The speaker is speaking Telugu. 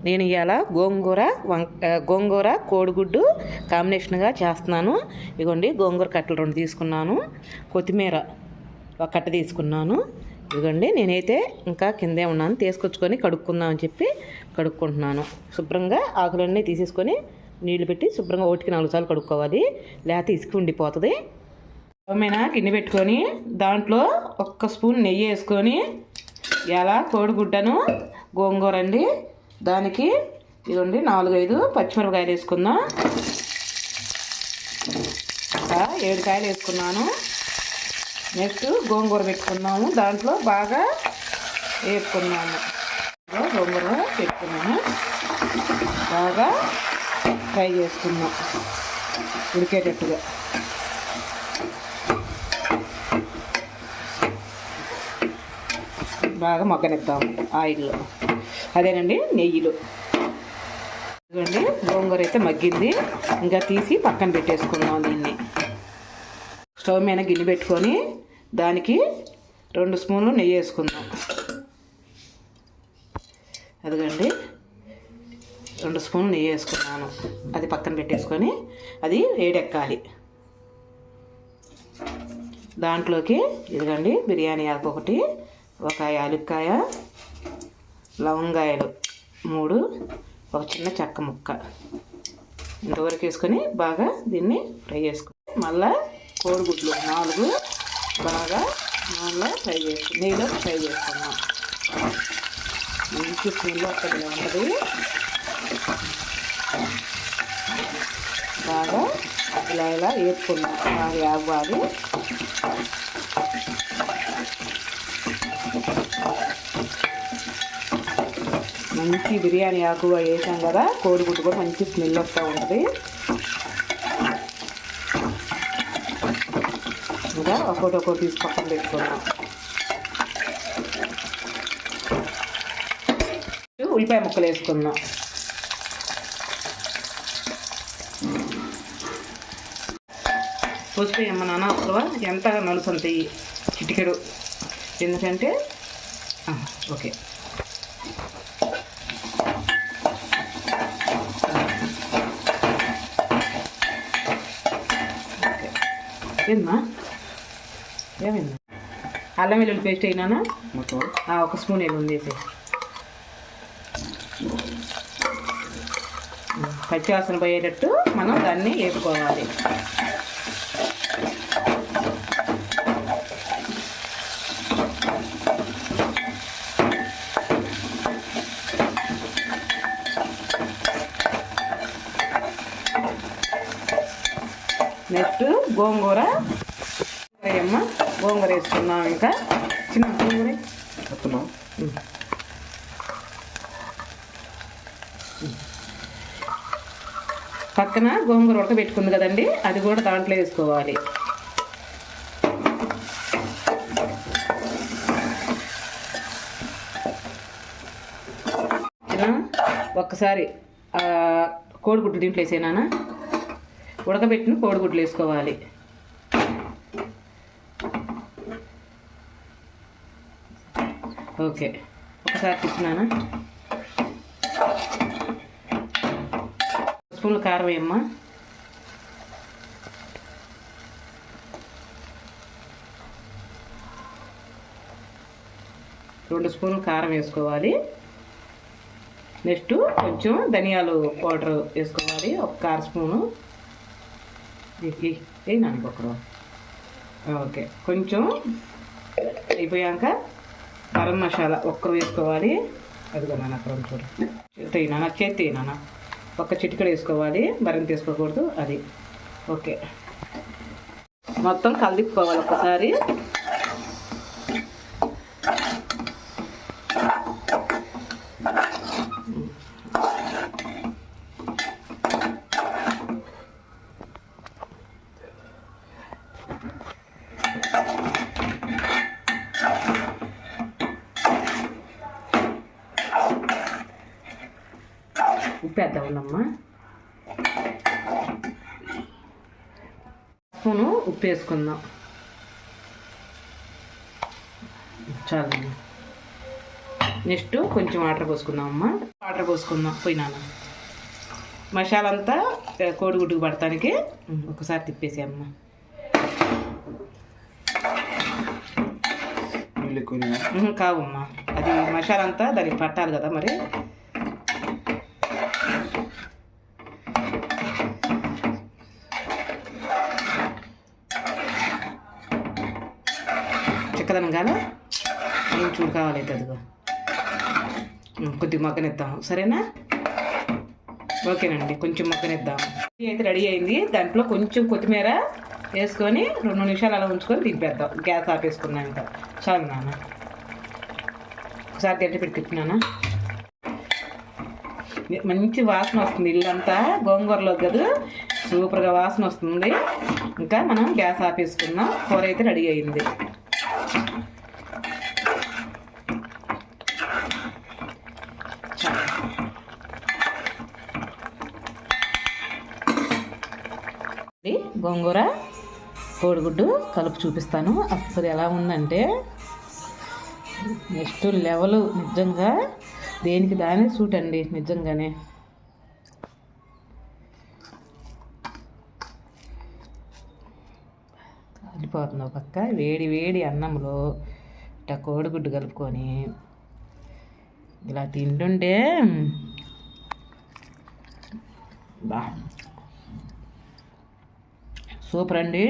నేను ఇవాళ గోంగూర కోడిగుడ్డు కాంబినేషన్గా చేస్తున్నాను. ఇదిగోండి గోంగూర కట్టలు 2 తీసుకున్నాను, కొత్తిమీర ఒక కట్ట తీసుకున్నాను. ఇదిగోండి నేనైతే ఇంకా కిందే ఉన్నాను, తీసుకొచ్చుకొని కడుక్కుందామని చెప్పి కడుక్కుంటున్నాను. శుభ్రంగా ఆకులన్నీ తీసేసుకొని నీళ్లు పెట్టి శుభ్రంగా 1కి 4 సార్లు కడుక్కోవాలి, లేకపోతే ఇసుక ఉండిపోతుంది. ఏమైనా గిన్నె పెట్టుకొని దాంట్లో 1 స్పూన్ నెయ్యి వేసుకొని ఇలా కోడిగుడ్డను గోంగూర అండి దానికి ఇదిగోండి 4-5 పచ్చిమిరపకాయలు వేసుకుందాం. 7 కాయలు వేసుకున్నాను. నెక్స్ట్ గోంగూర పెట్టుకున్నాము, దాంట్లో బాగా వేపుకున్నాము. గోంగూర పెట్టుకున్నాము, బాగా ఫ్రై చేసుకున్నాం ఉడికేటట్టుగా. బాగా మగ్గనిద్దాము ఆయిల్లో, అదేనండి నెయ్యిలో. ఇదిగోండి గోంగూర అయితే మగ్గింది, ఇంకా తీసి పక్కన పెట్టేసుకుందాం. దీన్ని స్టవ్ మీద గిన్నె పెట్టుకొని దానికి 2 స్పూన్లు నెయ్యి వేసుకుందాం. అదిగండి 2 స్పూన్లు నెయ్యి వేసుకున్నాను, అది పక్కన పెట్టేసుకొని అది వేడెక్కాలి. దాంట్లోకి ఇదిగండి బిర్యానీ ఆకు 1, 1 యాలక్కాయ, లవంగాయలు 3, ఒక చిన్న చెక్క ముక్క ఇంతవరకు వేసుకొని బాగా దీన్ని ఫ్రై చేసుకొని మళ్ళీ కోడిగుడ్లు 4 బాగా నూనెలో నెయ్యిలో ఫ్రై చేసుకున్నాం. మంచి స్మెల్ అక్కడ ఉంటుంది. బాగా ఇలా వేసుకున్నాం, బాగా ఆగాలి. మంచి బిర్యానీ ఆకు వేసాం కదా, కోడిగుడ్డు కూడా మంచి స్మెల్ వస్తూ ఉంటుంది. ఇంకా ఒక్కొక్కటి తీసి పక్కన పెట్టుకున్నాం. ఉల్లిపాయ ముక్కలు వేసుకున్నాం. పసుపు ఏమన్నా అసలు ఎంత నలుసంతాయి చిటికెడు, ఎందుకంటే ఓకే ఏమన్నా ఏమైందా? అల్లం వెల్లుల్లి పేస్ట్ అయినా 1 స్పూన్ ఏముంది వేసి పచ్చి వాసన పోయేటట్టు మనం దాన్ని వేపుకోవాలి. నెక్స్ట్ గోంగూర వేసుకున్నాం. ఇంకా చిన్న గోంగూర పక్కన గోంగూర ఉడకబెట్టుకుంది కదండి, అది కూడా దాంట్లో వేసుకోవాలి. ఒక్కసారి కోడిగుడ్లు దీంట్లో వేసేనా, ఉడకబెట్టిన కోడిగుడ్లు వేసుకోవాలి. ఓకే ఒకసారి తీసుకున్నానా. స్పూన్లు కారం వేయమ్మా. రెండు స్పూన్లు కారం వేసుకోవాలి. నెక్స్ట్ కొంచెం ధనియాలు పౌడర్ వేసుకోవాలి, 1/4 స్పూను. నానకొకరు ఓకే. కొంచెం అయిపోయాక గరం మసాలా 1 వేసుకోవాలి. అదిగో నాన్న అక్కడ చూడు, నాన్న చేతి నాన్న 1 చిటికెడు వేసుకోవాలి, మరింత తీసుకోకూడదు అది. ఓకే మొత్తం కలిపుకోవాలి ఒకసారి. ఉప్పు వేద్దామమ్మా. స్పూను ఉప్పు వేసుకుందాం చాలు. నెక్స్ట్ కొంచెం వాటర్ పోసుకుందాం అమ్మ. వాటర్ పోసుకుందాం పోయినాను. మసాలా అంతా కోడిగుడ్డుకు పడటానికి ఒకసారి తిప్పేసి అమ్మ. కావమ్మా, అది మసాలా అంతా దానికి పట్టాలి కదా మరి. చిక్కదనం కాదా ఏం చూడు కావాలైతే అదిగో కొద్దిగా మగ్గనిద్దాము. సరేనా? ఓకేనండి, కొంచెం మగ్గనిద్దాము. అయితే రెడీ అయింది. దాంట్లో కొంచెం కొత్తిమీర వేసుకొని 2 నిమిషాలు అలా ఉంచుకొని దింపేద్దాం. గ్యాస్ ఆపేసుకున్నాం. ఇంకా చాలు నాన్న. ఒకసారి గట్టి పెట్టి తిప్పినానా. మంచి వాసన వస్తుంది. ఇల్లంతా గోంగూరలో కదా సూపర్గా వాసన వస్తుంది. ఇంకా మనం గ్యాస్ ఆపేసుకుందాం. కూర అయితే రెడీ అయింది. గోంగూర కోడిగుడ్డు కలుపు చూపిస్తాను. అస్సలు ఎలా ఉందంటే నెక్స్ట్ లెవెల్. నిజంగా దేనికి దాని సూట్ అండి. నిజంగానే కాలిపోతుంది. ఒక పక్క వేడి వేడి అన్నంలో ఇట్లా కోడిగుడ్డు కలుపుకొని ఇలా తింటుంటే బా సూపర్ అండి.